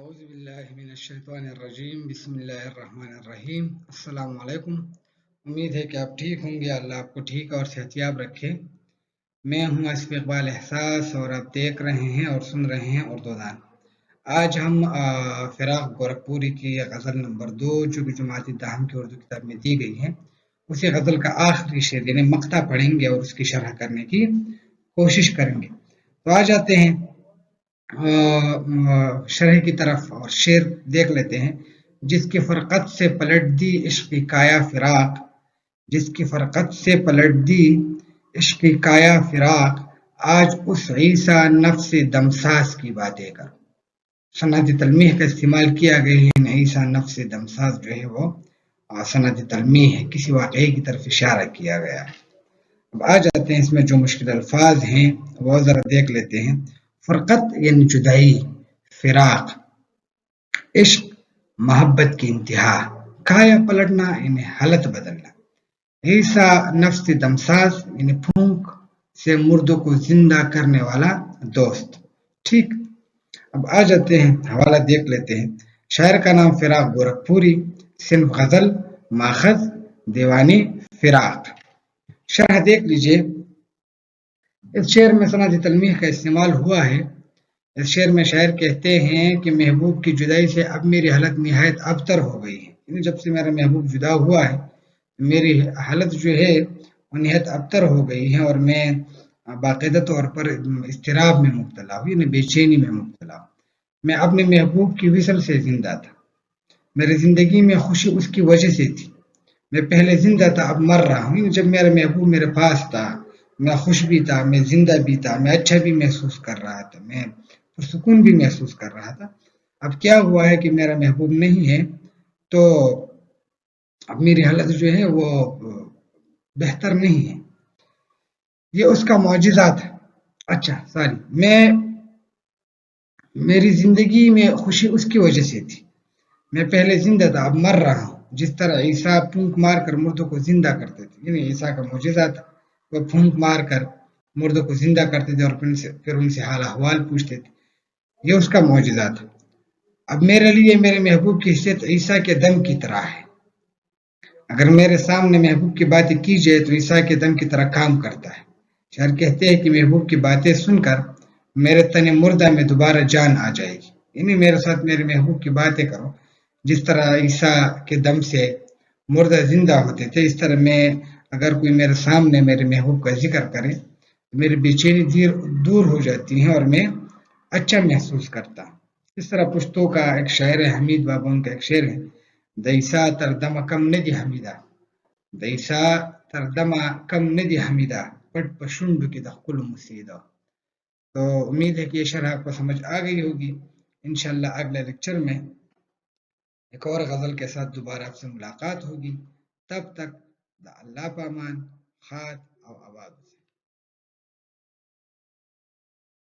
اعوذ باللہ من الشیطان الرجیم بسم اللہ الرحمن الرحیم السلام علیکم۔ امید ہے کہ آپ ٹھیک ہوں گے، اللہ آپ کو ٹھیک اور صحت یاب رکھے۔ میں ہوں اسف اقبال احساس اور آپ دیکھ رہے ہیں اور سن رہے ہیں اردو دان۔ آج ہم فراق گورکھپوری کی غزل نمبر 2 جو کہ جماعت داہم کی اردو کتاب میں دی گئی ہے، اسی غزل کا آخری شعر یعنی مقطع پڑھیں گے اور اس کی شرح کرنے کی کوشش کریں گے۔ تو آ جاتے ہیں شرح کی طرف اور شعر دیکھ لیتے ہیں۔ جس کی فرقت سے پلٹ دی عشق کی کایا فراق، جس کی فرقت سے پلٹ دی عشق کی کایا فراق، آج اس عیسیٰ نفس دمساز کی باتیں کر۔ صنعت تلمیح کا استعمال کیا گیا ہے۔ عیسیٰ نفس دمساز جو ہے وہ صنعت تلمیح ہے، کسی واقعے کی طرف اشارہ کیا گیا ہے۔ اب آ جاتے ہیں اس میں جو مشکل الفاظ ہیں وہ ذرا دیکھ لیتے ہیں۔ فرقت یعنی جدائی، فراق، عشق محبت کی انتہا، کایا پلٹنا یعنی حالت بدلنا، عیسیٰ نفس دمساز یعنی پھونک سے مردوں کو زندہ کرنے والا دوست۔ ٹھیک، اب آ جاتے ہیں حوالہ دیکھ لیتے ہیں۔ شاعر کا نام فراق گورکھپوری، صنف غزل، ماخذ دیوانی فراق۔ شرح دیکھ لیجئے۔ اس شعر میں صنعت تلمیح کا استعمال ہوا ہے۔ اس شعر میں شاعر کہتے ہیں کہ محبوب کی جدائی سے اب میری حالت نہایت ابتر ہو گئی ہے، یعنی جب سے میرا محبوب جدا ہوا ہے میری حالت جو ہے وہ نہایت ابتر ہو گئی ہے اور میں باقاعدہ طور پر اضطراب میں مبتلا ہوں، یعنی بے چینی میں مبتلا ہوں۔ میں اپنے محبوب کی وصل سے زندہ تھا، میری زندگی میں خوشی اس کی وجہ سے تھی۔ میں پہلے زندہ تھا، اب مر رہا ہوں۔ جب میرا محبوب میرے پاس تھا میں خوش بھی تھا، میں زندہ بھی تھا، میں اچھا بھی محسوس کر رہا تھا، میں پرسکون بھی محسوس کر رہا تھا۔ اب کیا ہوا ہے کہ میرا محبوب نہیں ہے تو اب میری حالت جو ہے وہ بہتر نہیں ہے، یہ اس کا معجزہ تھا۔ اچھا میری زندگی میں خوشی اس کی وجہ سے تھی، میں پہلے زندہ تھا اب مر رہا ہوں۔ جس طرح عیسیٰ پھونک مار کر مردوں کو زندہ کرتے تھے، یعنی عیسیٰ کا معجزہ تھا، وہ پھونک مار کر مردوں کو زندہ کرتے تھے اور پھر ان سے حال احوال پوچھتے تھے، یہ اس کا معجزہ تھا۔ اب میرے لیے میرے محبوب کی حیثیت عیسیٰ کے دم کی طرح ہے۔ اگر میرے سامنے محبوب کی باتیں کی جائے تو عیسیٰ کے دم کی طرح کام کرتا ہے۔ شاعر کہتے ہیں کہ محبوب کی باتیں سن کر میرے تن مردہ میں دوبارہ جان آ جائے گی، یعنی میرے ساتھ میرے محبوب کی باتیں کرو، جس طرح عیسیٰ کے دم سے مردہ زندہ ہوتے تھے، اس طرح میں اگر کوئی میرے سامنے میرے محبوب کا ذکر کرے میری بے چینی دور ہو جاتی ہے اور میں اچھا محسوس کرتا ہوں۔ اس طرح پشتو کا ایک شاعر ہے، حمید بابا، ان کا ایک شعر ہے، دیسا تردم کم ندی حمیدہ، دیسا تردم کم ندی حمیدہ، پٹ پشنڈ کی دخل مسیدہ۔ تو امید ہے کہ یہ شرح آپ کو سمجھ آ گئی ہوگی۔ انشاءاللہ اگلے لیکچر میں ایک اور غزل کے ساتھ دوبارہ آپ سے ملاقات ہوگی۔ تب تک دا اللہ پامان، خاد اور آباد۔